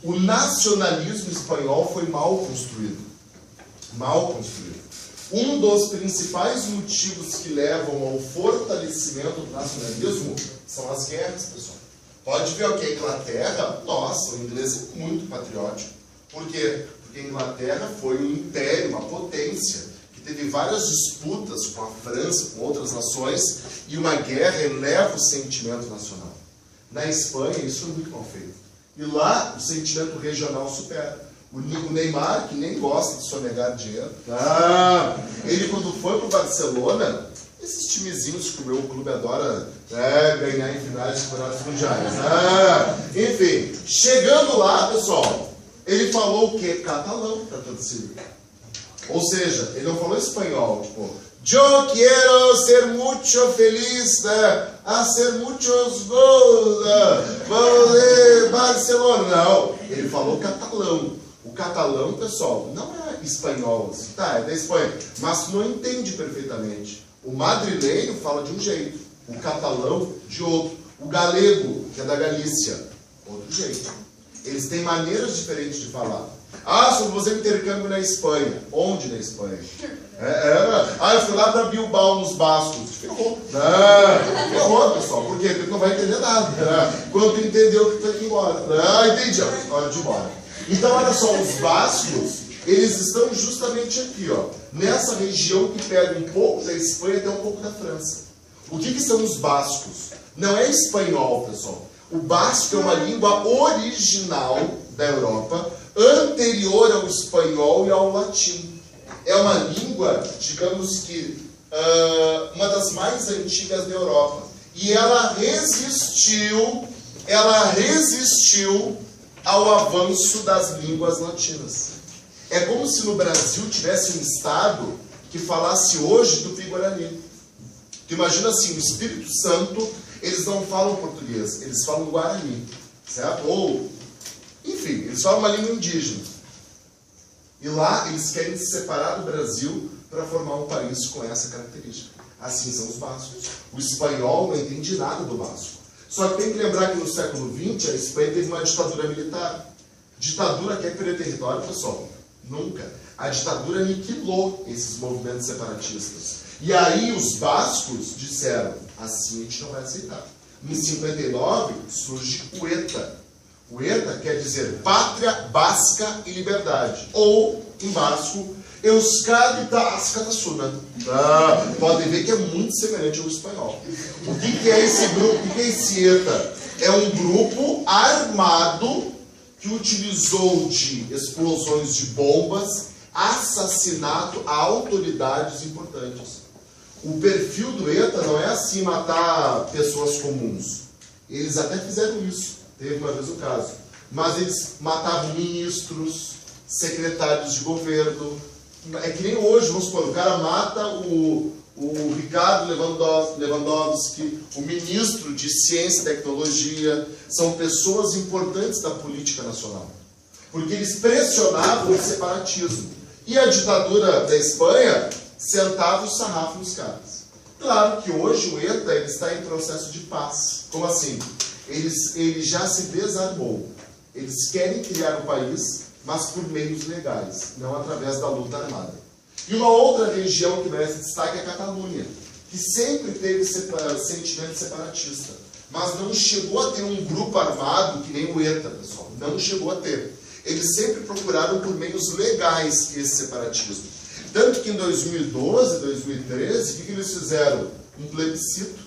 O nacionalismo espanhol foi mal construído. Mal construído. Um dos principais motivos que levam ao fortalecimento do nacionalismo são as guerras, pessoal. Pode ver que a Inglaterra, nossa, o inglês é muito patriótico. Por quê? Porque a Inglaterra foi um império, uma potência, que teve várias disputas com a França, com outras nações, e uma guerra eleva o sentimento nacional. Na Espanha, isso é muito mal feito. E lá, o sentimento regional supera. O Neymar, que nem gosta de sonegar dinheiro, ele quando foi para o Barcelona, esses timezinhos que o meu clube adora ganhar em finais de campeonatos mundiais. Enfim, chegando lá, pessoal, ele falou o quê? Catalão para torcida. Ou seja, ele não falou espanhol, tipo, yo quiero ser mucho feliz, a ser muchos gols, vale Barcelona. Não, ele falou catalão. O catalão, pessoal, não é espanhol, assim, tá, é da Espanha, mas não entende perfeitamente. O madrilenho fala de um jeito, o catalão de outro, o galego, que é da Galícia, outro jeito. Eles têm maneiras diferentes de falar. Se eu vou fazer intercâmbio na Espanha. Onde na Espanha? Eu fui lá para Bilbao, nos Bascos. Ferrou. Ferrou, pessoal. Por quê? Porque não vai entender nada. Quando tu entendeu, tu tem que ir embora. Entendi. Hora de ir embora. Então, olha só, os bascos, eles estão justamente aqui, ó, nessa região que pega um pouco da Espanha até um pouco da França. O que são os bascos? Não é espanhol, pessoal. O basco é uma língua original da Europa, anterior ao espanhol e ao latim. É uma língua, digamos que, uma das mais antigas da Europa. E ela resistiu ao avanço das línguas latinas. É como se no Brasil tivesse um estado que falasse hoje Tupi-Guarani. Tu imagina assim, o Espírito Santo, eles não falam português, eles falam Guarani, certo? Ou, enfim, eles falam uma língua indígena. E lá eles querem se separar do Brasil para formar um país com essa característica. Assim são os bascos. O espanhol não entende nada do basco. Só que tem que lembrar que no século XX a Espanha teve uma ditadura militar. Ditadura quer perder território, pessoal? Nunca. A ditadura aniquilou esses movimentos separatistas. E aí os bascos disseram, assim a gente não vai aceitar. Em 59 surge o ETA. O ETA quer dizer Pátria Basca e Liberdade. Ou, em basco, Euskadi da Ascatasuna. Podem ver que é muito semelhante ao espanhol. O que é esse grupo? O que é esse ETA? É um grupo armado que utilizou de explosões de bombas, assassinato a autoridades importantes. O perfil do ETA não é assim matar pessoas comuns. Eles até fizeram isso. Teve uma vez o caso. Mas eles matavam ministros, secretários de governo. É que nem hoje, vamos supor, o cara mata o Ricardo Lewandowski, o ministro de Ciência e Tecnologia. São pessoas importantes da política nacional. Porque eles pressionavam o separatismo. E a ditadura da Espanha sentava o sarrafo nos caras. Claro que hoje o ETA está em processo de paz. Como assim? Ele já se desarmou. Eles querem criar o país, mas por meios legais, não através da luta armada. E uma outra região que merece destaque é a Catalunha, que sempre teve sentimento separatista, mas não chegou a ter um grupo armado que nem o ETA, pessoal. Não chegou a ter. Eles sempre procuraram por meios legais esse separatismo. Tanto que em 2012, 2013, o que eles fizeram? Um plebiscito,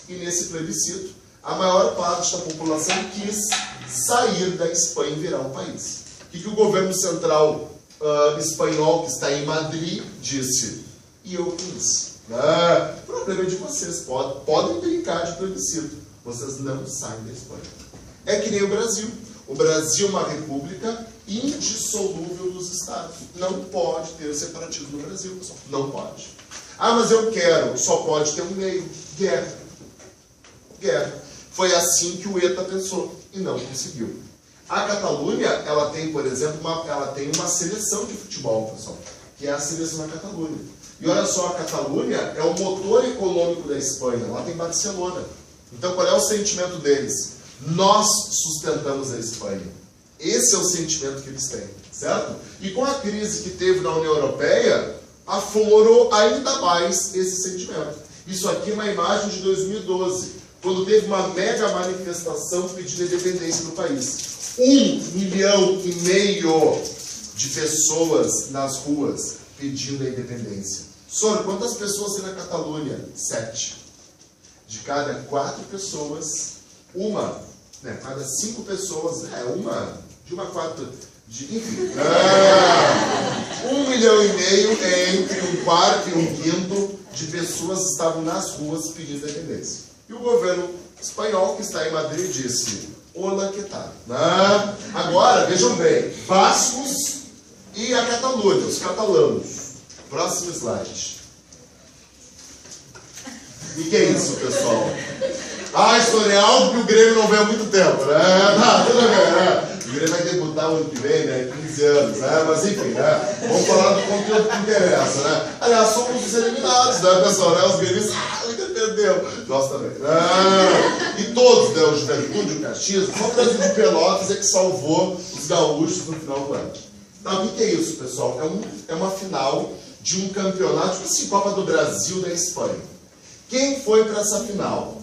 e nesse plebiscito, a maior parte da população quis sair da Espanha e virar um país. O que o governo central espanhol, que está em Madrid, disse? E eu quis. O problema é de vocês. Podem brincar de plebiscito. Vocês não saem da Espanha. É que nem o Brasil. O Brasil é uma república indissolúvel dos estados. Não pode ter separatismo no Brasil, pessoal. Não pode. Mas eu quero. Só pode ter um meio. Guerra. Guerra. Foi assim que o ETA pensou e não conseguiu. A Catalunha, ela tem, por exemplo, uma seleção de futebol, pessoal, que é a seleção da Catalunha. E olha só, a Catalunha é o motor econômico da Espanha. Lá tem Barcelona. Então, qual é o sentimento deles? Nós sustentamos a Espanha. Esse é o sentimento que eles têm, certo? E com a crise que teve na União Europeia, aflorou ainda mais esse sentimento. Isso aqui é uma imagem de 2012, quando teve uma mega manifestação pedindo a independência do país. 1,5 milhão de pessoas nas ruas pedindo a independência. Senhor, quantas pessoas tem na Catalunha? 7. De cada 4 pessoas, uma, né, cada 5 pessoas, de uma a 4, enfim. 1,5 milhão é entre um quarto e um quinto de pessoas estavam nas ruas pedindo a independência. E o governo espanhol, que está em Madrid, disse: olá, que tal? Agora, vejam bem, bascos e a Catalunha, os catalanos. Próximo slide. E que é isso, pessoal? Isso é algo que o Grêmio não vê há muito tempo, né? Tudo bem, né? O Grêmio vai debutar o ano que vem, né? 15 anos, né? Mas enfim, né? Vamos falar do conteúdo que interessa, né? Aliás, somos os eliminados, né, pessoal? Né? Os gremistas, o Inter perdeu. Nós também. E todos, né? O Juventude, o Caxias, só o Brasil de Pelotas é que salvou os gaúchos no final do ano. Então, o que é isso, pessoal? É uma final de um campeonato, tipo assim, Copa do Brasil da Espanha. Quem foi para essa final?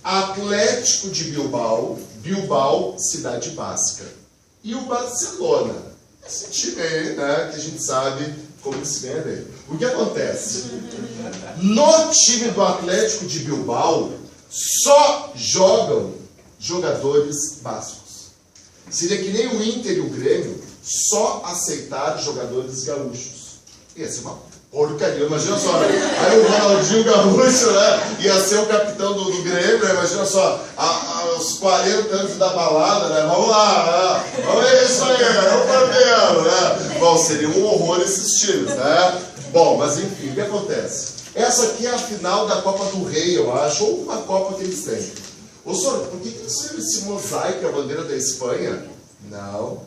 Atlético de Bilbao, cidade básica. E o Barcelona. Esse time aí, né, que a gente sabe como se ganha dele. O que acontece? No time do Atlético de Bilbao, só jogam jogadores bascos. Seria que nem o Inter e o Grêmio só aceitar jogadores gaúchos. Ia ser uma porcaria, imagina só, né? Aí o Ronaldinho Gaúcho, né? Ia ser o capitão do Grêmio, né? Imagina só, aos 40 anos da balada, né? Vamos lá, né? Vamos ver isso aí, é o Flamengo, né? Bom, seria um horror esses times, né? Bom, mas enfim, o que acontece? Essa aqui é a final da Copa do Rei, eu acho, ou uma Copa que eles têm. Ô, senhor, por que eles fizeram esse mosaico, a bandeira da Espanha? Não,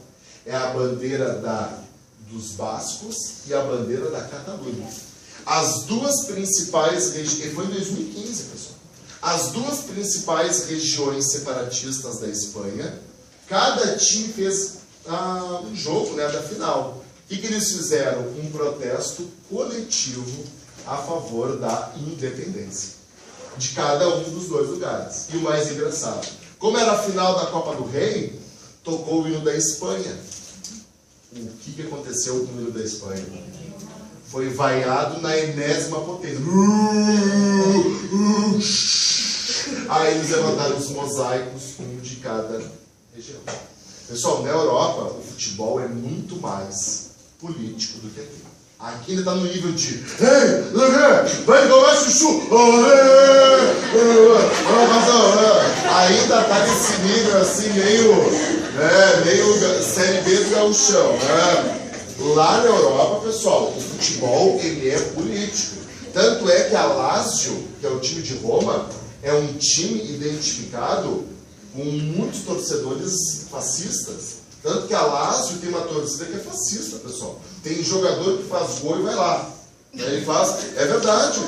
é a bandeira dos bascos e a bandeira da Catalunha. As duas principais regiões, foi em 2015, pessoal. As duas principais regiões separatistas da Espanha, cada time fez um jogo, né, da final. O que eles fizeram? Um protesto coletivo a favor da independência de cada um dos dois lugares. E o mais engraçado, como era a final da Copa do Rei, tocou o hino da Espanha. O que aconteceu com o hino da Espanha? Foi vaiado na enésima potência. Aí eles levantaram os mosaicos, um de cada região. Pessoal, na Europa, o futebol é muito mais político do que aqui. Aqui ele está no nível de: ei, vai tomar chuchu! Ainda está nesse nível assim, meio Série B do gauchão, né? Lá na Europa, pessoal, o futebol ele é político. Tanto é que a Lazio, que é o time de Roma, é um time identificado com muitos torcedores fascistas. Tanto que a Lazio tem uma torcida que é fascista, pessoal. Tem jogador que faz gol e vai lá. Ele faz. É verdade.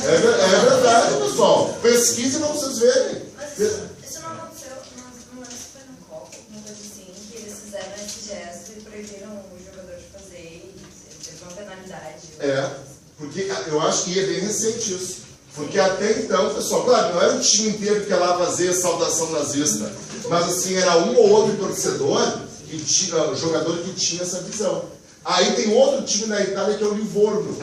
É verdade, pessoal. Pesquise para vocês verem. Mas isso não aconteceu, não foi na Copa, uma coisa assim, que eles fizeram esse gesto e proibiram o jogador de fazer e teve uma penalidade. Porque eu acho que é bem recente isso. Porque até então, pessoal, claro, não era o time inteiro que ia lá fazer saudação nazista. Mas assim, era um ou outro torcedor, jogador que tinha essa visão. Aí tem outro time na Itália que é o Livorno,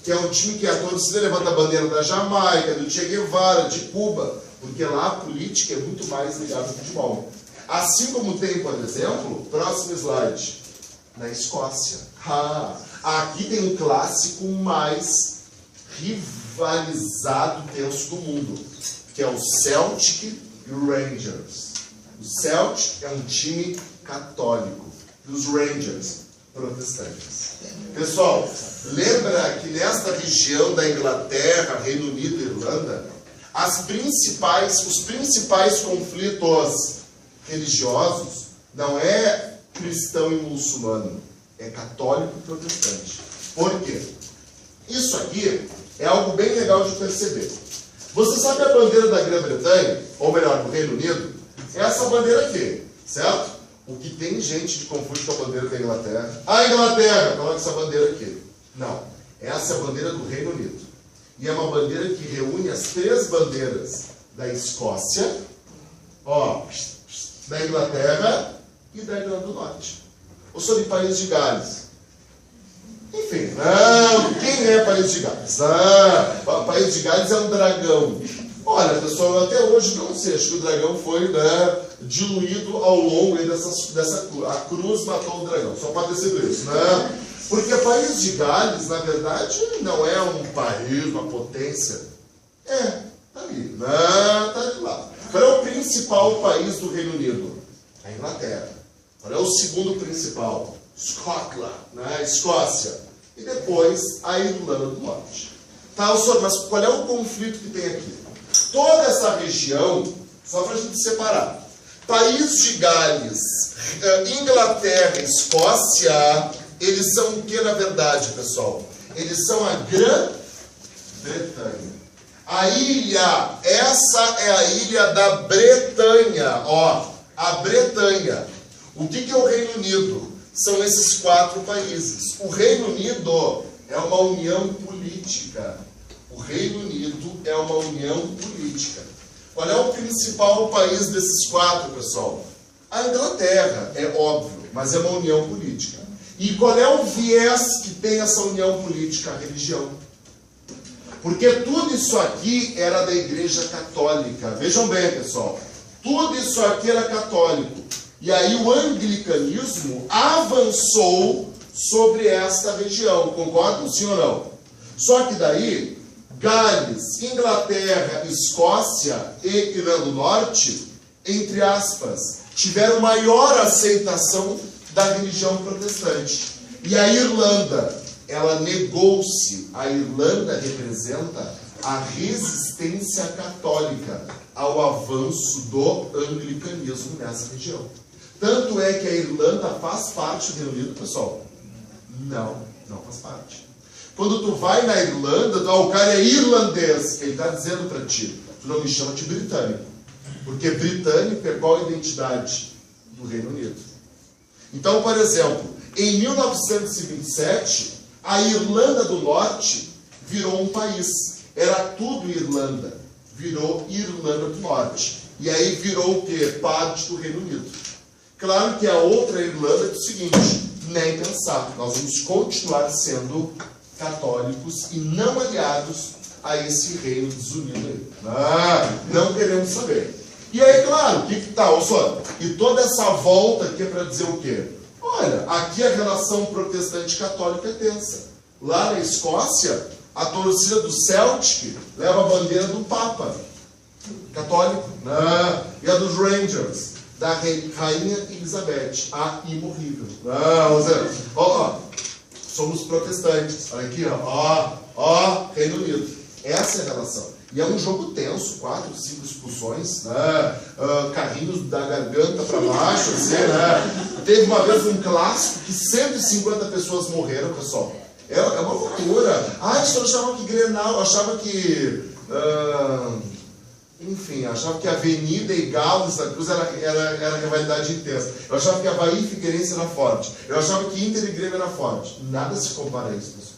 que é um time que a torcida levanta a bandeira da Jamaica, do Che Guevara, de Cuba, porque lá a política é muito mais ligada ao futebol. Assim como tem, por exemplo, próximo slide, na Escócia. Aqui tem um clássico mais rivalizado tenso do mundo, que é o Celtic e o Rangers. O Celtic é um time católico e os Rangers protestantes. Pessoal, lembra que nesta região da Inglaterra, Reino Unido e Irlanda, os principais conflitos religiosos não é cristão e muçulmano, é católico e protestante. Por quê? Isso aqui é algo bem legal de perceber. Você sabe a bandeira da Grã-Bretanha, ou melhor, do Reino Unido? É essa bandeira aqui, certo? O que tem gente que confunde com a bandeira da Inglaterra. A Inglaterra, coloca essa bandeira aqui. Não, essa é a bandeira do Reino Unido. E é uma bandeira que reúne as 3 bandeiras da Escócia, ó, da Inglaterra e da Irlanda do Norte. Ou sou de País de Gales. Enfim, não, quem é País de Gales? Ah, País de Gales é um dragão. Olha, pessoal, eu até hoje não sei, acho que o dragão foi, né, diluído ao longo aí dessa cruz. A cruz matou o dragão, só pode ter sido isso, né? Porque País de Gales, na verdade, não é um país, uma potência. Tá ali, né? Tá ali lá. Qual é o principal país do Reino Unido? A Inglaterra. Qual é o segundo principal? Scotland, né? Escócia. E depois a Irlanda do Norte. Tá, senhor, mas qual é o conflito que tem aqui? Toda essa região, só para a gente separar. País de Gales, Inglaterra e Escócia, eles são o que na verdade, pessoal? Eles são a Grã-Bretanha. A ilha, essa é a ilha da Bretanha, ó, a Bretanha. O que é o Reino Unido? São esses 4 países. O Reino Unido é uma união política. O Reino Unido é uma união política. Qual é o principal país desses 4, pessoal? A Inglaterra, é óbvio, mas é uma união política. E qual é o viés que tem essa união política? A religião. Porque tudo isso aqui era da Igreja Católica. Vejam bem, pessoal. Tudo isso aqui era católico. E aí o anglicanismo avançou sobre esta região. Concordam, sim ou não? Só que daí, Gales, Inglaterra, Escócia e Irlanda do Norte, entre aspas, tiveram maior aceitação da religião protestante. E a Irlanda, ela negou-se. A Irlanda representa a resistência católica ao avanço do anglicanismo nessa região. Tanto é que a Irlanda faz parte do Reino Unido, pessoal? Não faz parte. Quando tu vai na Irlanda, o cara é irlandês, ele está dizendo para ti, tu não me chama de britânico. Porque britânico é qual a identidade do Reino Unido? Então, por exemplo, em 1927, a Irlanda do Norte virou um país. Era tudo Irlanda. Virou Irlanda do Norte. E aí virou o quê? Parte do Reino Unido. Claro que a outra Irlanda é o seguinte, nem pensar. Nós vamos continuar sendo católicos e não aliados a esse reino desunido aí. Não queremos saber. E aí, claro, o que está? E toda essa volta aqui é para dizer o quê? Olha, aqui a relação protestante-católica é tensa. Lá na Escócia, a torcida do Celtic leva a bandeira do Papa católico, e a dos Rangers, da Rainha Elizabeth, a imorrível. Somos protestantes. Olha aqui, Reino Unido. Essa é a relação. E é um jogo tenso, 4, 5 expulsões, carrinhos da garganta para baixo, assim, Teve uma vez um clássico que 150 pessoas morreram, pessoal. É uma loucura. Eu achava que Grenal, eu achava que... enfim, achava que Avenida e Galo da Cruz era rivalidade intensa. Eu achava que Avaí e Figueirense era forte. Eu achava que Inter e Grêmio era forte. Nada se compara a isso, pessoal.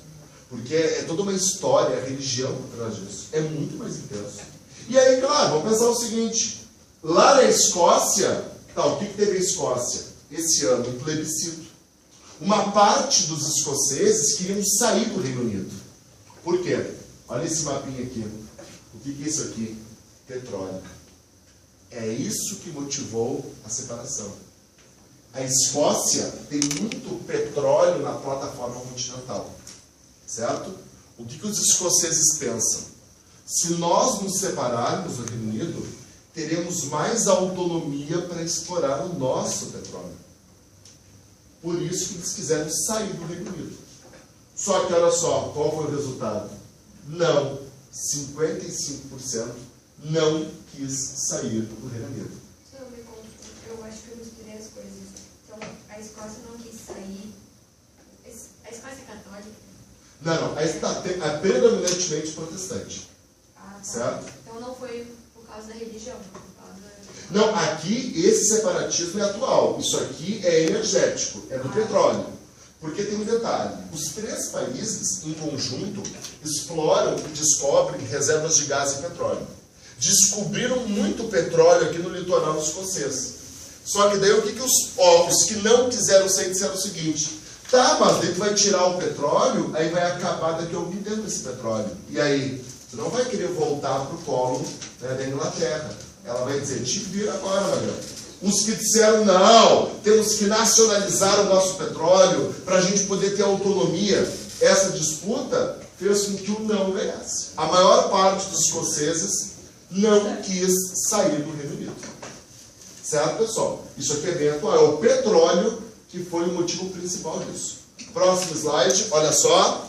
Porque é toda uma história, a religião por trás disso. É muito mais intenso. E aí, claro, vamos pensar o seguinte. Lá na Escócia, o que teve a Escócia? Esse ano, um plebiscito. Uma parte dos escoceses queriam sair do Reino Unido. Por quê? Olha esse mapinha aqui. O que é isso aqui? Petróleo. É isso que motivou a separação. A Escócia tem muito petróleo na plataforma continental. Certo? O que os escoceses pensam? Se nós nos separarmos do Reino Unido, teremos mais autonomia para explorar o nosso petróleo. Por isso que eles quiseram sair do Reino Unido. Só que olha só, qual foi o resultado? Não, 55% não quis sair do Reino Unido. Eu acho que eu misturei as coisas. Então, a Escócia não quis sair. A Escócia é católica? Não, é predominantemente protestante. Tá. Certo? Então não foi por causa da religião, por causa... Não, aqui esse separatismo é atual. Isso aqui é energético, é do petróleo. Porque tem um detalhe, os três países, em conjunto, exploram e descobrem reservas de gás e petróleo. Descobriram muito petróleo aqui no litoral escocês. Só que daí o que os que não quiseram sair disseram o seguinte: tá, mas daí tu vai tirar o petróleo, aí vai acabar daqui a algum tempo esse petróleo. E aí, tu não vai querer voltar para o colo, né, da Inglaterra. Ela vai dizer, te vira agora, Magrão. Os que disseram, não, temos que nacionalizar o nosso petróleo para a gente poder ter autonomia. Essa disputa fez com que o não ganhasse. A maior parte dos escoceses não quis sair do Reino Unido. Certo, pessoal? Isso aqui é bem atual. É o petróleo que foi o motivo principal disso. Próximo slide, olha só.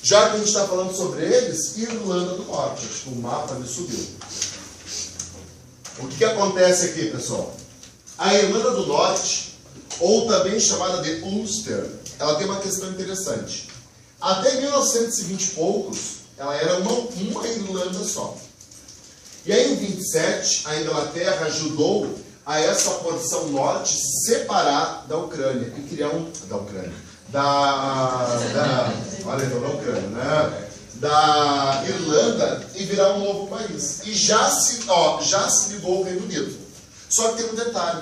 Já que a gente está falando sobre eles, Irlanda do Norte. Acho que o mapa me subiu. O que acontece aqui, pessoal? A Irlanda do Norte, ou também chamada de Ulster, ela tem uma questão interessante. Até 1920 e poucos, ela era uma Irlanda só. E aí, em 27, a Inglaterra ajudou a essa porção norte se separar da Ucrânia e criar da Irlanda e virar um novo país. E já se ligou ao Reino Unido. Só que tem um detalhe.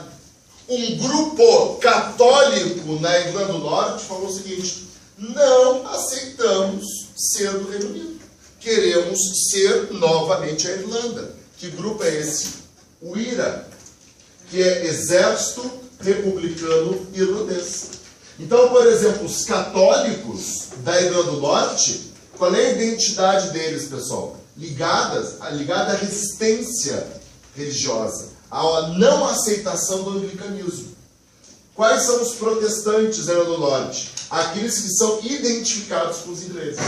Um grupo católico na Irlanda do Norte falou o seguinte: não aceitamos ser do Reino Unido. Queremos ser novamente a Irlanda. Que grupo é esse? O IRA, que é Exército Republicano Irlandês. Então, por exemplo, os católicos da Irlanda do Norte, qual é a identidade deles, pessoal? Ligada à resistência religiosa, à não aceitação do anglicanismo. Quais são os protestantes da Irlanda do Norte? Aqueles que são identificados com os ingleses.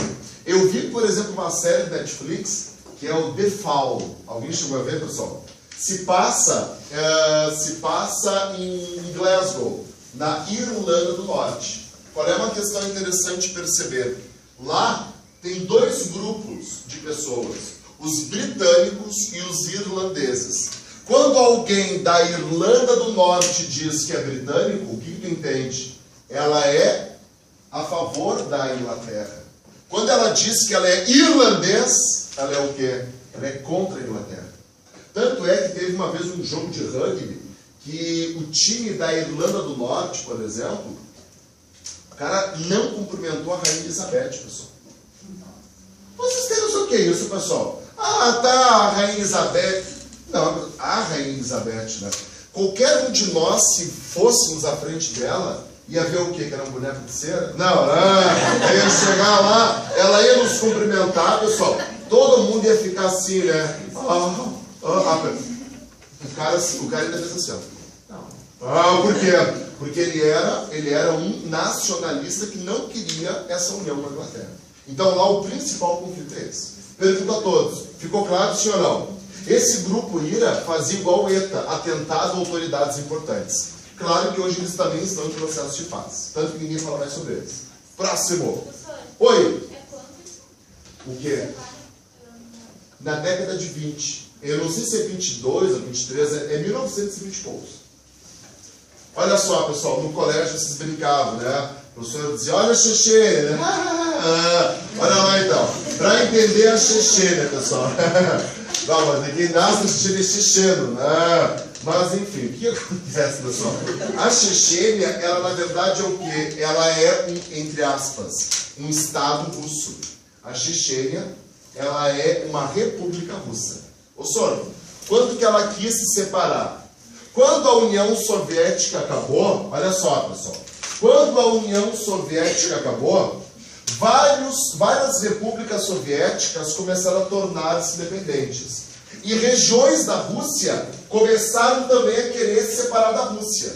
Eu vi, por exemplo, uma série da Netflix, que é o The Fall. Alguém chegou a ver, pessoal? Se passa em Glasgow, na Irlanda do Norte. Qual é uma questão interessante perceber? Lá tem dois grupos de pessoas, os britânicos e os irlandeses. Quando alguém da Irlanda do Norte diz que é britânico, o que tu entende? Ela é a favor da Inglaterra. Quando ela diz que ela é irlandês, ela é o quê? Ela é contra a Inglaterra. Tanto é que teve uma vez um jogo de rugby que o time da Irlanda do Norte, por exemplo, o cara não cumprimentou a Rainha Elizabeth, pessoal. Vocês têm noção o que é isso, pessoal? Ah, tá, a Rainha Elizabeth. Não, a Rainha Elizabeth, né? Qualquer um de nós, se fôssemos à frente dela, ia ver o quê? Que era um boneco de cera? Não, ia chegar lá, ela ia nos cumprimentar, pessoal. Todo mundo ia ficar assim, né? O cara ainda fez assim, ó. Por quê? Porque ele era um nacionalista que não queria essa união com a Inglaterra. Então lá o principal conflito é esse. Pergunto a todos, ficou claro sim ou não? Esse grupo IRA fazia igual o ETA, atentado a autoridades importantes. Claro que hoje eles também estão em processo de paz. Tanto que ninguém fala mais sobre eles. Próximo. Oi. O quê? Na década de 20. Eu não sei se é 22 ou 23, é 1920 e poucos. Olha só, pessoal, no colégio vocês brincavam, né? O professor dizia, olha a Chechênia, né? Olha lá então. Para entender a Chechênia, pessoal. Não, mas quem nasce no Chechênia é checheno, né? Mas enfim, o que acontece, pessoal? A Chechênia, ela na verdade é o quê? Ela é, entre aspas, um estado russo. A Chechênia, ela é uma república russa. Ô senhor, quando que ela quis se separar? Quando a União Soviética acabou, olha só, pessoal. Quando a União Soviética acabou, várias repúblicas soviéticas começaram a tornar-se independentes. E regiões da Rússia começaram também a querer se separar da Rússia.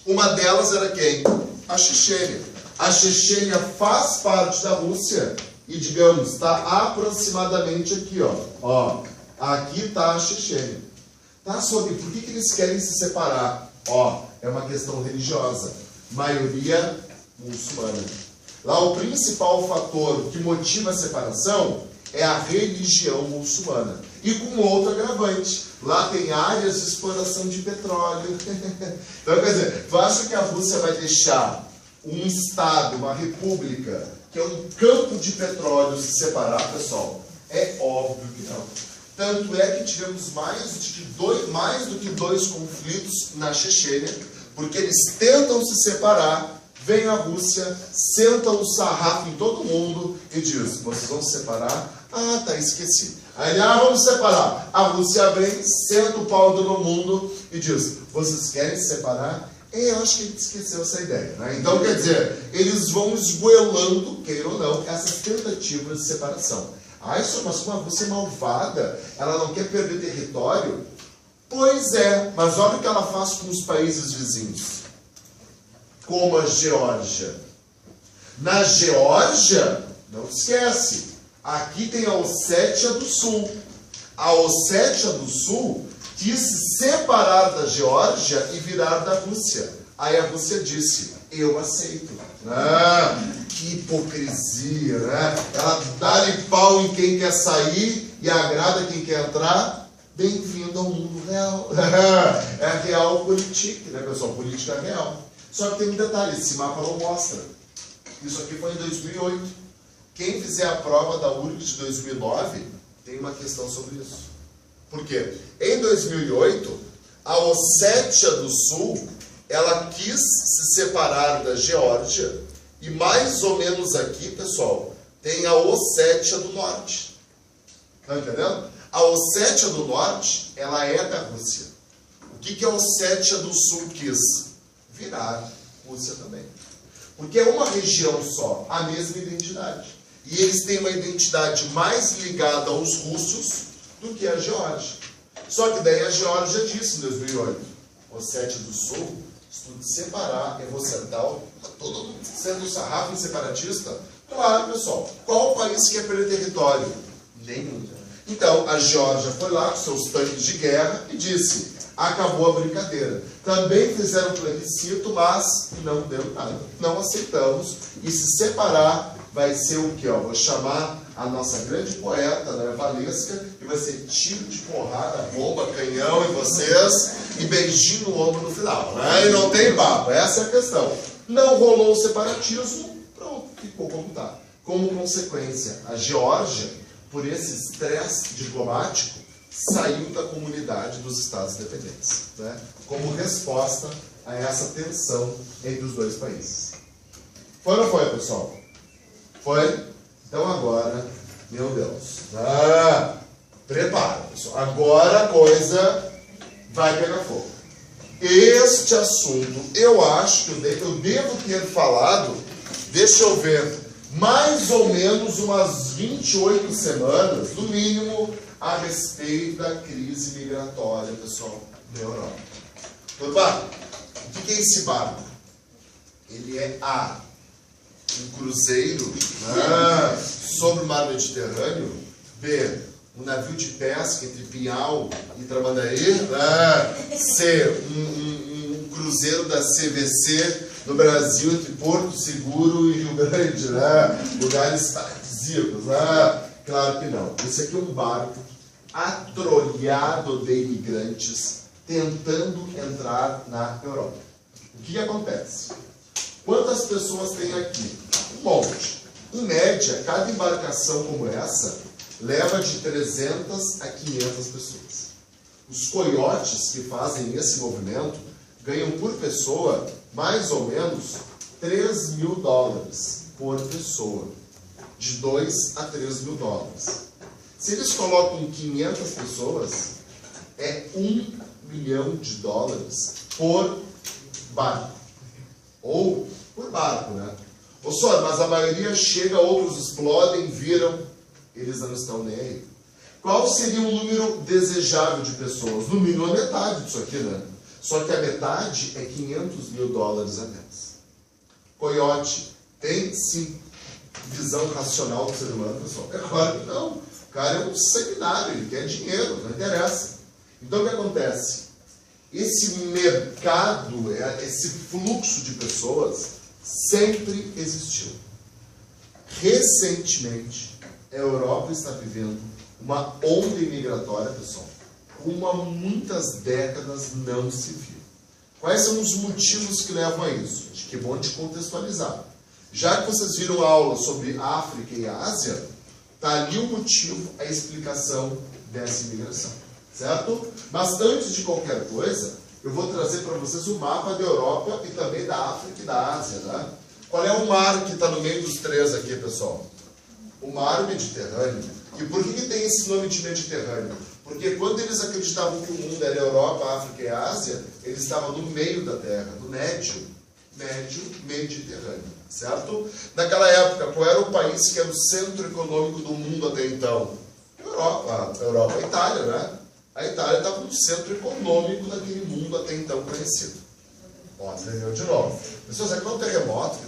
Uma delas era quem? A Chechênia. A Chechênia faz parte da Rússia e, digamos, está aproximadamente aqui, ó. Aqui está a Chechênia. Tá, sobre por que eles querem se separar? É uma questão religiosa. Maioria muçulmana. Lá o principal fator que motiva a separação é a religião muçulmana. E com outro agravante, lá tem áreas de exploração de petróleo. Então, quer dizer, tu acha que a Rússia vai deixar um estado, uma república, que é um campo de petróleo, se separar, pessoal? É óbvio que não. Tanto é que tivemos mais do que dois conflitos na Chechênia, porque eles tentam se separar, vem a Rússia, senta o sarrafo em todo mundo e diz, vocês vão se separar? Ah, tá, esqueci. Aí, vamos separar. A Rússia vem, senta o pau de todo mundo e diz, vocês querem se separar? Eu acho que a gente esqueceu essa ideia, né? Então, quer dizer, eles vão esgoelando, queira ou não, essas tentativas de separação. Ah, isso, mas como a Rússia é malvada, ela não quer perder território? Pois é, mas olha o que ela faz com os países vizinhos, como a Geórgia. Na Geórgia, não esquece, aqui tem a Ossétia do Sul. A Ossétia do Sul quis se separar da Geórgia e virar da Rússia. Aí a Rússia disse, eu aceito. Que hipocrisia, né? Ela dá-lhe pau em quem quer sair e agrada quem quer entrar. Bem-vindo ao mundo real. É a realpolitik, né, pessoal? Política real. Só que tem um detalhe, esse mapa não mostra. Isso aqui foi em 2008. Quem fizer a prova da URGS de 2009, tem uma questão sobre isso. Por quê? Em 2008, a Ossétia do Sul, ela quis se separar da Geórgia, e mais ou menos aqui, pessoal, tem a Ossétia do Norte. Tá entendendo? A Ossétia do Norte, ela é da Rússia. O que a Ossétia do Sul quis? Virar Rússia também. Porque é uma região só, a mesma identidade. E eles têm uma identidade mais ligada aos russos do que a Geórgia. Só que daí a Geórgia disse em 2008, Ossétia do Sul, se tu te separar, eu vou sentar todo mundo sendo um sarrafo separatista? Claro, pessoal. Qual país quer perder território? Nenhum. Então, a Geórgia foi lá com seus tanques de guerra e disse, acabou a brincadeira. Também fizeram plebiscito, mas não deu nada. Não aceitamos. E se separar, vai ser o quê? Vou chamar a nossa grande poeta, né, Valesca, e vai ser tiro de porrada, bomba, canhão em vocês, e beijinho no ombro no final. Né? E não tem papo. Essa é a questão. Não rolou o separatismo, pronto, ficou como está. Como consequência, a Geórgia, por esse estresse diplomático, saiu da comunidade dos Estados Independentes, né? Como resposta a essa tensão entre os dois países. Foi ou não foi, pessoal? Foi? Então agora, meu Deus, prepara, pessoal. Agora a coisa vai pegar fogo. Este assunto, eu acho que eu devo ter falado, deixa eu ver, mais ou menos umas 28 semanas, no mínimo, a respeito da crise migratória, pessoal, da Europa. Tudo bem? O que é esse barco? Ele é um cruzeiro sobre o mar Mediterrâneo. B, um navio de pesca entre Pinhal e Tramandaí. C, um cruzeiro da CVC no Brasil, entre Porto Seguro e Rio Grande, lugares paradisíacos. Claro que não. Esse aqui é um barco atrolhado de imigrantes tentando entrar na Europa. O que acontece? Quantas pessoas tem aqui? Um monte. Em média, cada embarcação como essa leva de 300 a 500 pessoas. Os coiotes que fazem esse movimento ganham por pessoa mais ou menos $3.000 por pessoa. De 2 a 3 mil dólares. Se eles colocam 500 pessoas, é $1 milhão por barco. Ou por barco, né? Ou só, mas a maioria chega, outros explodem, viram, eles não estão nem aí. Qual seria o número desejável de pessoas? No mínimo a metade disso aqui, né? Só que a metade é $500 mil a menos. Coiote tem, sim, visão racional do ser humano, pessoal? É claro que não. O cara é um seminário, ele quer dinheiro, não interessa. Então o que acontece? Esse mercado, esse fluxo de pessoas sempre existiu. Recentemente, a Europa está vivendo uma onda imigratória, pessoal, como há muitas décadas não se viu. Quais são os motivos que levam a isso? Acho que é bom te contextualizar. Já que vocês viram aula sobre África e Ásia, está ali o motivo, a explicação dessa imigração, certo? Mas antes de qualquer coisa, eu vou trazer para vocês o mapa da Europa e também da África e da Ásia, tá? Qual é o mar que está no meio dos três aqui, pessoal? O mar Mediterrâneo. E por que tem esse nome de Mediterrâneo? Porque quando eles acreditavam que o mundo era Europa, África e Ásia, ele estava no meio da Terra, no médio Mediterrâneo, certo? Naquela época, qual era o país que era o centro econômico do mundo até então? Europa, a Itália, né? A Itália estava no centro econômico daquele mundo até então conhecido. Ó, tremeu de novo. Pessoal, sabe que é um terremoto?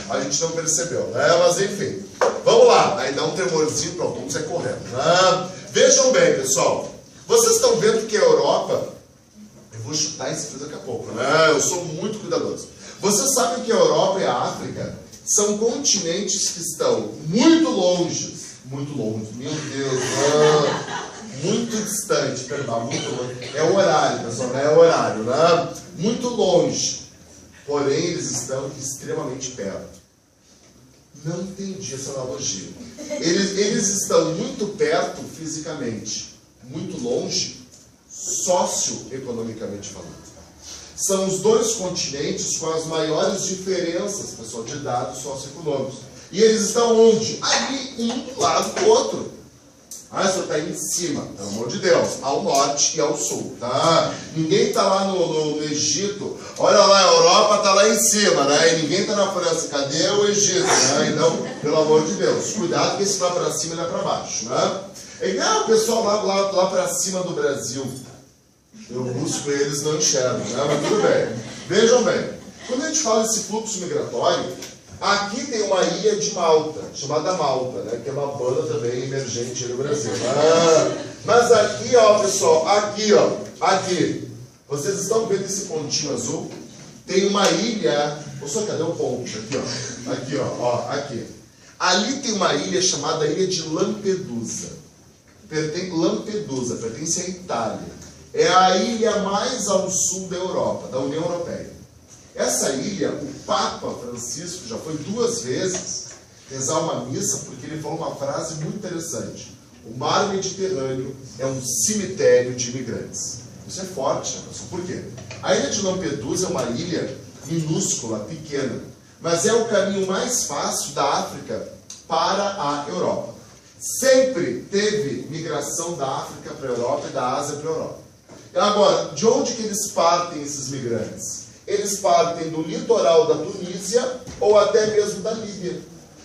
A gente não percebeu, né? Mas enfim. Vamos lá. Aí dá um tremorzinho, pronto, vamos sair correndo. Vejam bem, pessoal. Vocês estão vendo que a Europa... Eu vou chutar esse fio daqui a pouco, né? Eu sou muito cuidadoso. Vocês sabem que a Europa e a África são continentes que estão muito longe, meu Deus, muito distante, perdão, muito longe. É o horário, pessoal, né? É o horário, né? Muito longe, porém eles estão extremamente perto. Não entendi essa analogia. Eles estão muito perto fisicamente, muito longe, socioeconomicamente falando. São os dois continentes com as maiores diferenças, pessoal, de dados socioeconômicos. E eles estão onde? Ali, um do lado do outro. Ah, só está aí em cima, pelo amor de Deus, ao norte e ao sul, tá? Ninguém está lá no Egito, olha lá, a Europa está lá em cima, né? E ninguém está na França, cadê o Egito, né? Então, pelo amor de Deus, cuidado que esse lá para cima e lá para baixo, né? E não, o pessoal lá para cima do Brasil, eu busco eles, não enxergo, né? Mas tudo bem. Vejam bem, quando a gente fala desse fluxo migratório, aqui tem uma ilha de Malta, chamada Malta, né? Que é uma banda também emergente no Brasil. Mas aqui, ó, pessoal, aqui, vocês estão vendo esse pontinho azul? Tem uma ilha, cadê o ponto? Aqui, ó, aqui. Ali tem uma ilha chamada Ilha de Lampedusa. Lampedusa pertence à Itália. É a ilha mais ao sul da Europa, da União Europeia. Essa ilha, o Papa Francisco já foi 2 vezes rezar uma missa, porque ele falou uma frase muito interessante. O mar Mediterrâneo é um cemitério de imigrantes. Isso é forte, né, pessoal? Por quê? A ilha de Lampedusa é uma ilha minúscula, pequena, mas é o caminho mais fácil da África para a Europa. Sempre teve migração da África para a Europa e da Ásia para a Europa. Agora, de onde que eles partem, esses migrantes? Eles partem do litoral da Tunísia ou até mesmo da Líbia.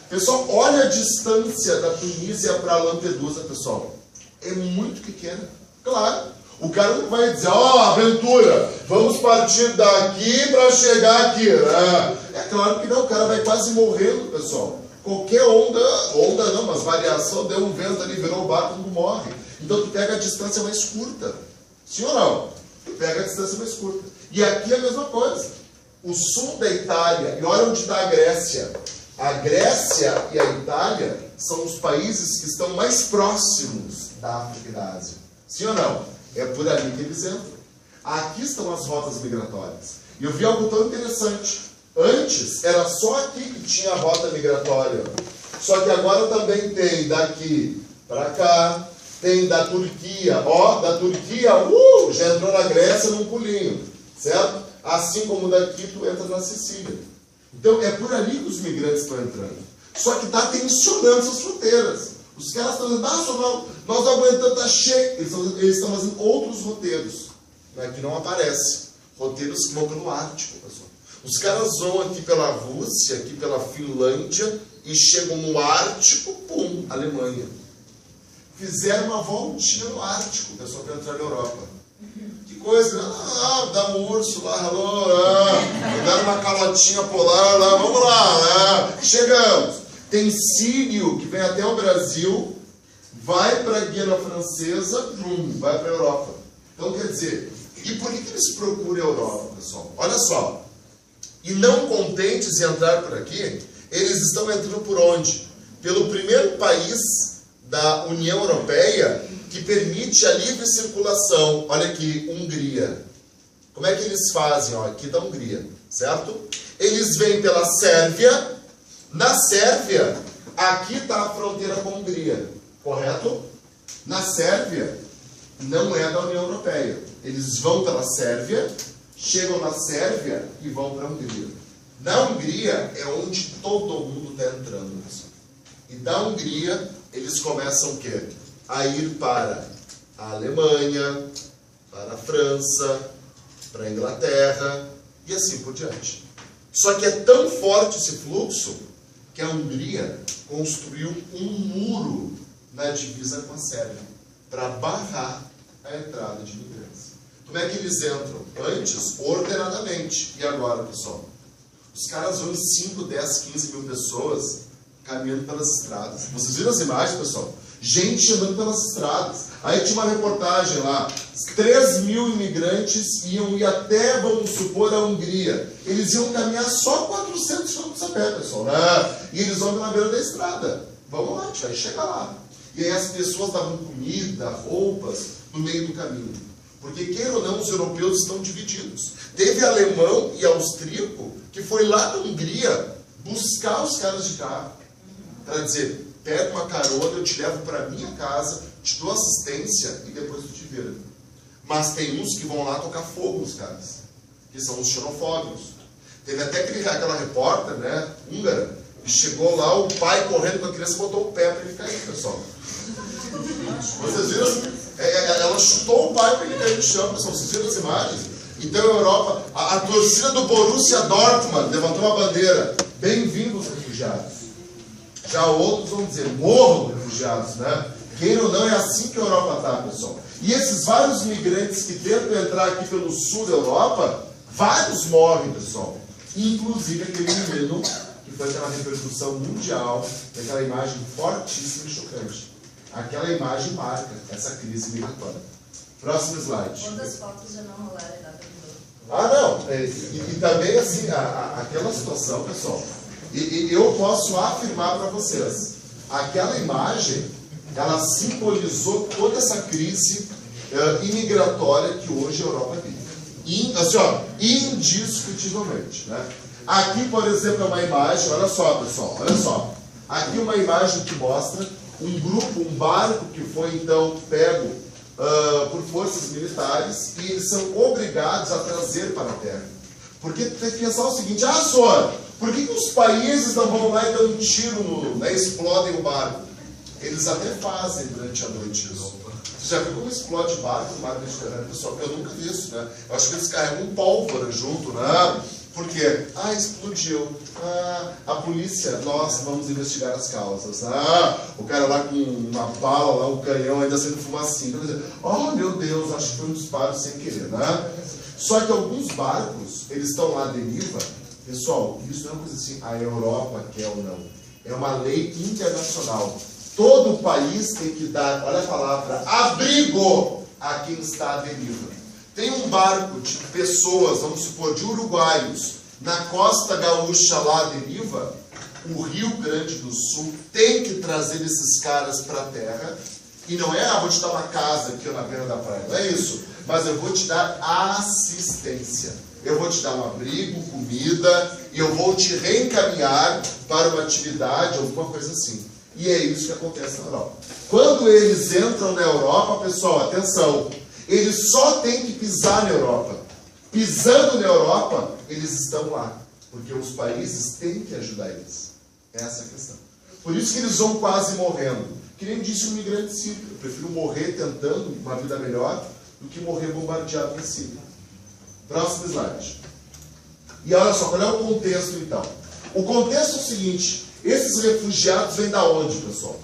Pessoal, olha a distância da Tunísia para Lampedusa, pessoal. É muito pequena. Claro, o cara não vai dizer, aventura, vamos partir daqui para chegar aqui. É claro que não, o cara vai quase morrendo, pessoal. Qualquer onda não, mas variação, deu um vento ali, virou o barco, não morre. Então tu pega a distância mais curta. Sim ou não? Tu pega a distância mais curta. E aqui é a mesma coisa. O sul da Itália, e olha onde está a Grécia. A Grécia e a Itália são os países que estão mais próximos da África e da Ásia. Sim ou não? É por ali que eles entram. Aqui estão as rotas migratórias. E eu vi algo tão interessante. Antes, era só aqui que tinha a rota migratória. Só que agora também tem daqui para cá. Tem da Turquia, da Turquia, já entrou na Grécia num pulinho, certo? Assim como daqui tu entra na Sicília. Então é por ali que os migrantes estão entrando. Só que está tensionando essas fronteiras. Os caras estão dizendo, nós não aguentamos, está cheio. Eles estão fazendo outros roteiros, né, que não aparecem. Roteiros que vão pelo Ártico, pessoal. Os caras vão aqui pela Rússia, aqui pela Finlândia, e chegam no Ártico, Alemanha. Fizeram uma voltinha no Ártico, pessoal, para entrar na Europa. Que coisa, dá um urso lá, deram uma calotinha polar lá, vamos lá, chegamos. Tem sírio que vem até o Brasil, vai para a Guiana Francesa, vai para a Europa. Então, quer dizer, e por que eles procuram a Europa, pessoal? Olha só, e não contentes em entrar por aqui, eles estão entrando por onde? pelo primeiro país da União Europeia que permite a livre circulação. Olha aqui, Hungria. Como é que eles fazem? Ó, aqui da Hungria, certo? Eles vêm pela Sérvia. Na Sérvia, aqui está a fronteira com a Hungria, correto? Na Sérvia, não é da União Europeia. Eles vão pela Sérvia, chegam na Sérvia e vão para a Hungria. Na Hungria é onde todo mundo está entrando. E da Hungria, eles começam o quê? A ir para a Alemanha, para a França, para a Inglaterra e assim por diante. Só que é tão forte esse fluxo que a Hungria construiu um muro na divisa com a Sérvia para barrar a entrada de imigrantes. Como é que eles entram? Antes, ordenadamente. E agora, pessoal? Os caras vão em 5, 10, 15 mil pessoas caminhando pelas estradas. Vocês viram as imagens, pessoal? Gente andando pelas estradas. Aí tinha uma reportagem lá. 3 mil imigrantes iam ir até, vamos supor, a Hungria. Eles iam caminhar só 400 km a pé, pessoal. Né? E eles vão na beira da estrada. Vamos lá, a gente vai chegar lá. E aí as pessoas davam comida, roupas, no meio do caminho. Porque, queira ou não, os europeus estão divididos. Teve alemão e austríaco que foi lá na Hungria buscar os caras de carro. Para dizer, pega uma carona, eu te levo para minha casa, te dou assistência e depois tu te vira. Mas tem uns que vão lá tocar fogo nos caras, que são os xenofóbicos. Teve até aquela repórter, né, húngara, que chegou lá, o pai correndo com a criança botou o pé para ele cair, pessoal. Vocês viram? Ela chutou o pai para ele cair no chão, pessoal. Vocês viram as imagens? Então a Europa, a torcida do Borussia Dortmund levantou uma bandeira. Bem-vindos, refugiados. Já outros vão dizer, morram, refugiados, né? Queira ou não, é assim que a Europa está, pessoal. E esses vários migrantes que tentam entrar aqui pelo sul da Europa, vários morrem, pessoal. Inclusive aquele menino que foi aquela repercussão mundial, daquela imagem fortíssima e chocante. Aquela imagem marca essa crise migratória. Próximo slide. Quantas fotos já não rolaram e nada mudou? Ah, não. E também, assim, aquela situação, pessoal. E eu posso afirmar para vocês, aquela imagem, ela simbolizou toda essa crise imigratória que hoje a Europa vive. Assim, ó, indiscutivelmente, né? Aqui, por exemplo, é uma imagem, olha só, pessoal, olha só. Aqui uma imagem que mostra um grupo, um barco que foi então pego por forças militares e eles são obrigados a trazer para a terra. Porque tem que pensar o seguinte, senhor, por que os países não vão lá e dão um tiro, né, explodem o barco? Eles até fazem durante a noite isso. Você já viu como explode barco no mar Mediterrâneo, pessoal? Eu nunca vi isso, né? Eu acho que eles carregam pólvora junto, né? Por quê? Explodiu. A polícia, nós vamos investigar as causas. O cara lá com uma bala, lá, um canhão, ainda sendo fumacinho. Oh, meu Deus, acho que foi um disparo sem querer, né? Só que alguns barcos, eles estão lá à deriva. Pessoal, isso não é uma coisa assim, a Europa quer ou não. É uma lei internacional. Todo país tem que dar, olha a palavra, abrigo a quem está à deriva. Tem um barco de pessoas, vamos supor, de uruguaios, na costa gaúcha lá à deriva, o Rio Grande do Sul tem que trazer esses caras para a terra, e não é, vou te dar uma casa aqui na beira da praia, não é isso, mas eu vou te dar assistência. Eu vou te dar um abrigo, comida, e eu vou te reencaminhar para uma atividade, alguma coisa assim. E é isso que acontece na Europa. Quando eles entram na Europa, pessoal, atenção, eles só têm que pisar na Europa. Pisando na Europa, eles estão lá. Porque os países têm que ajudar eles. Essa é a questão. Por isso que eles vão quase morrendo. Que nem disse um migrante sírio. Eu prefiro morrer tentando uma vida melhor do que morrer bombardeado na Síria. Próximo slide. E olha só, qual é o contexto então? O contexto é o seguinte, esses refugiados vêm da onde, pessoal?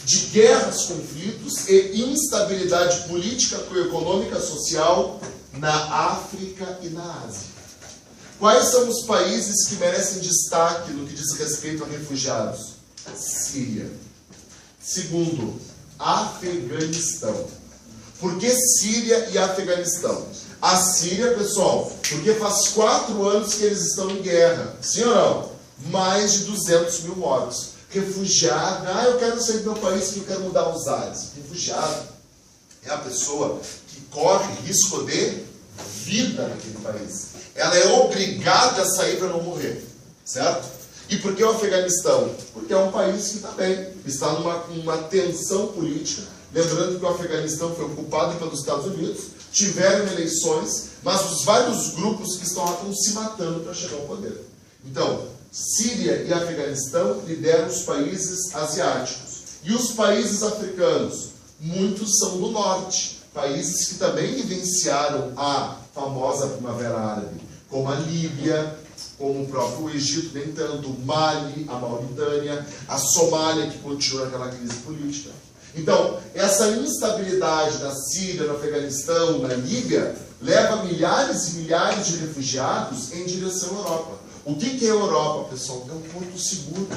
De guerras, conflitos e instabilidade política, econômica, social na África e na Ásia. Quais são os países que merecem destaque no que diz respeito a refugiados? Síria. Segundo, Afeganistão. Por que Síria e Afeganistão? A Síria, pessoal, porque faz 4 anos que eles estão em guerra. Sim ou não? Mais de 200 mil mortos. Refugiado, eu quero sair do meu país porque eu quero mudar os ares. Refugiado é a pessoa que corre risco de vida naquele país. Ela é obrigada a sair para não morrer, certo? E por que o Afeganistão? Porque é um país que também está numa tensão política. Lembrando que o Afeganistão foi ocupado pelos Estados Unidos, tiveram eleições, mas os vários grupos que estão lá estão se matando para chegar ao poder. Então, Síria e Afeganistão lideram os países asiáticos. E os países africanos, muitos são do norte, países que também vivenciaram a famosa Primavera Árabe, como a Líbia, como o próprio Egito, nem tanto, o Mali, a Mauritânia, a Somália, que continua aquela crise política. Então, essa instabilidade na Síria, no Afeganistão, na Líbia, leva milhares e milhares de refugiados em direção à Europa. O que é a Europa, pessoal? É um ponto seguro.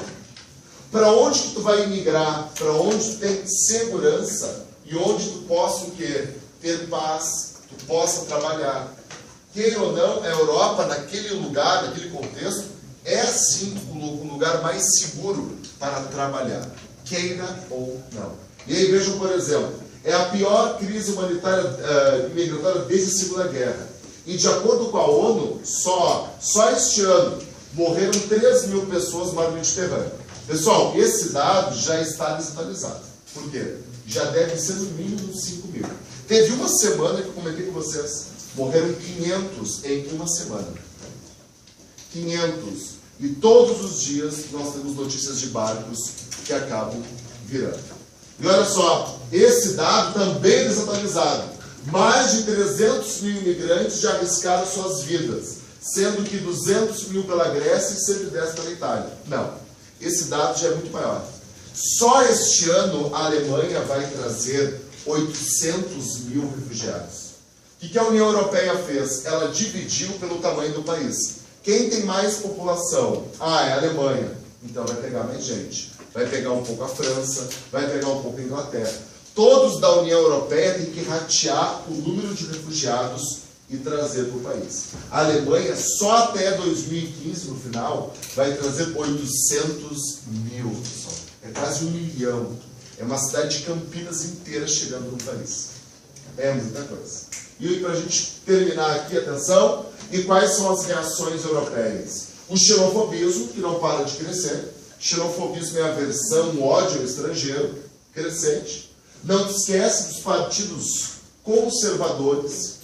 Para onde que tu vai emigrar? Para onde tu tem segurança? E onde tu possa o quê? Ter paz, tu possa trabalhar. Queira ou não, a Europa, naquele lugar, naquele contexto, é sim o lugar mais seguro para trabalhar. Queira ou não. E aí vejam, por exemplo, é a pior crise humanitária migratória desde a Segunda Guerra. E de acordo com a ONU, só este ano morreram 3 mil pessoas no mar Mediterrâneo. Pessoal, esse dado já está desatualizado. Por quê? Já deve ser no mínimo 5 mil. Teve uma semana que eu comentei com vocês, morreram 500 em uma semana. 500. E todos os dias nós temos notícias de barcos que acabam virando. E olha só, esse dado também desatualizado. Mais de 300 mil imigrantes já arriscaram suas vidas, sendo que 200 mil pela Grécia e 110 pela Itália. Não, esse dado já é muito maior. Só este ano a Alemanha vai trazer 800 mil refugiados. O que a União Europeia fez? Ela dividiu pelo tamanho do país. Quem tem mais população? É a Alemanha. Então vai pegar mais gente. Vai pegar um pouco a França, vai pegar um pouco a Inglaterra. Todos da União Europeia têm que ratear o número de refugiados e trazer para o país. A Alemanha, só até 2015, no final, vai trazer 800 mil. Pessoal. É quase 1 milhão. É uma cidade de Campinas inteira chegando no país. É muita coisa. E para a gente terminar aqui, atenção, e quais são as reações europeias? O xenofobismo, que não para de crescer. Xenofobismo é a aversão, o ódio ao estrangeiro, crescente. Não te esquece dos partidos conservadores,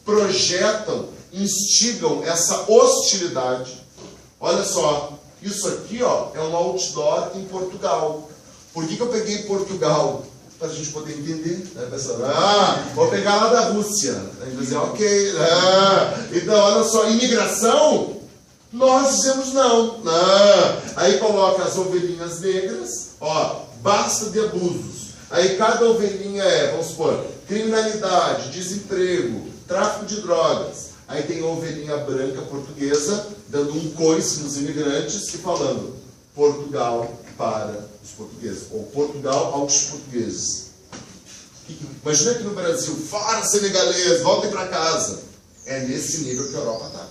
projetam, instigam essa hostilidade. Olha só, isso aqui é um outdoor em Portugal. Por que eu peguei Portugal? Para a gente poder entender. Né, pessoal? Vou pegar lá da Rússia. A gente vai dizer, ok. Então, olha só, imigração, nós dizemos não. Aí coloca as ovelhinhas negras, basta de abusos. Aí cada ovelhinha vamos supor, criminalidade, desemprego, tráfico de drogas. Aí tem a ovelhinha branca portuguesa, dando um coice nos imigrantes e falando, Portugal para os portugueses, ou Portugal aos portugueses. Imagina que no Brasil, fora senegalês, voltem para casa. É nesse nível que a Europa está.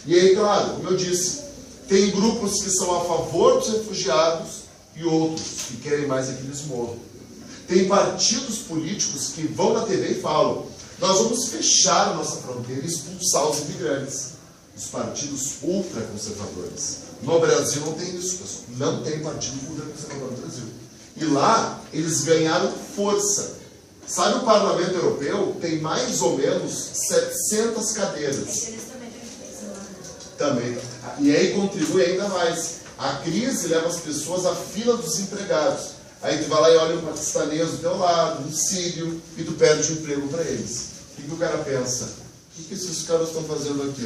E aí, claro, como eu disse, tem grupos que são a favor dos refugiados e outros que querem mais que eles morram. Tem partidos políticos que vão na TV e falam, nós vamos fechar a nossa fronteira e expulsar os imigrantes. Os partidos ultraconservadores. No Brasil não tem isso, pessoal. Não tem partido ultraconservador no Brasil. E lá, eles ganharam força. Sabe, o Parlamento Europeu tem mais ou menos 700 cadeiras. Também. E aí contribui ainda mais. A crise leva as pessoas à fila dos empregados. Aí tu vai lá e olha um paquistanês do teu lado, um sírio, e tu perde o emprego para eles. O que o cara pensa? O que esses caras estão fazendo aqui?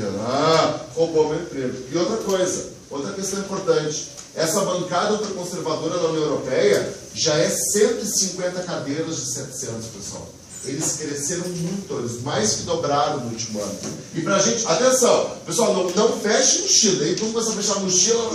Roubou meu emprego. E outra coisa, outra questão importante. Essa bancada ultraconservadora da União Europeia já é 150 cadeiras de 700, pessoal. Eles cresceram muito, eles mais que dobraram no último ano. E pra gente, atenção, pessoal, não feche mochila. Aí tu começa a fechar mochila,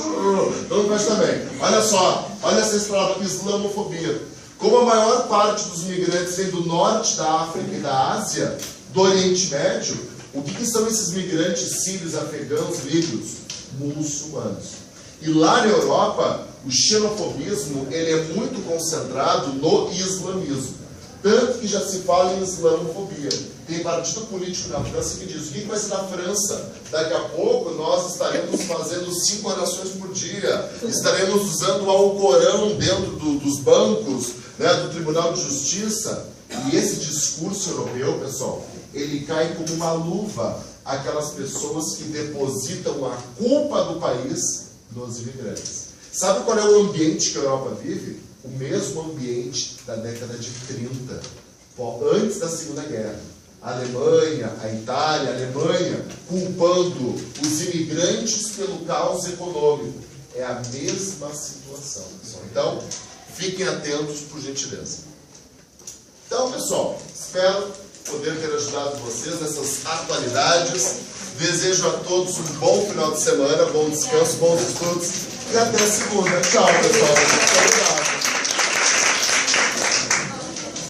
não fecha também. Olha só, olha essa palavra, islamofobia. Como a maior parte dos migrantes vem do norte da África e da Ásia, do Oriente Médio, o que são esses migrantes sírios, afegãos, líbios? Muçulmanos. E lá na Europa, o xenofobismo ele é muito concentrado no islamismo. Tanto que já se fala em islamofobia. Tem partido político na França que diz: o que vai ser na França? Daqui a pouco nós estaremos fazendo 5 orações por dia, estaremos usando o Alcorão dentro dos bancos, né, do Tribunal de Justiça. E esse discurso europeu, pessoal, ele cai como uma luva àquelas pessoas que depositam a culpa do país nos imigrantes. Sabe qual é o ambiente que a Europa vive? O mesmo ambiente da década de 30, antes da Segunda Guerra. A Alemanha, a Itália, a Alemanha, culpando os imigrantes pelo caos econômico. É a mesma situação, pessoal. Então, fiquem atentos, por gentileza. Então, pessoal, espero poder ter ajudado vocês nessas atualidades. Desejo a todos um bom final de semana, bom descanso, bons estudos e até segunda. Tchau, pessoal. Muito obrigado.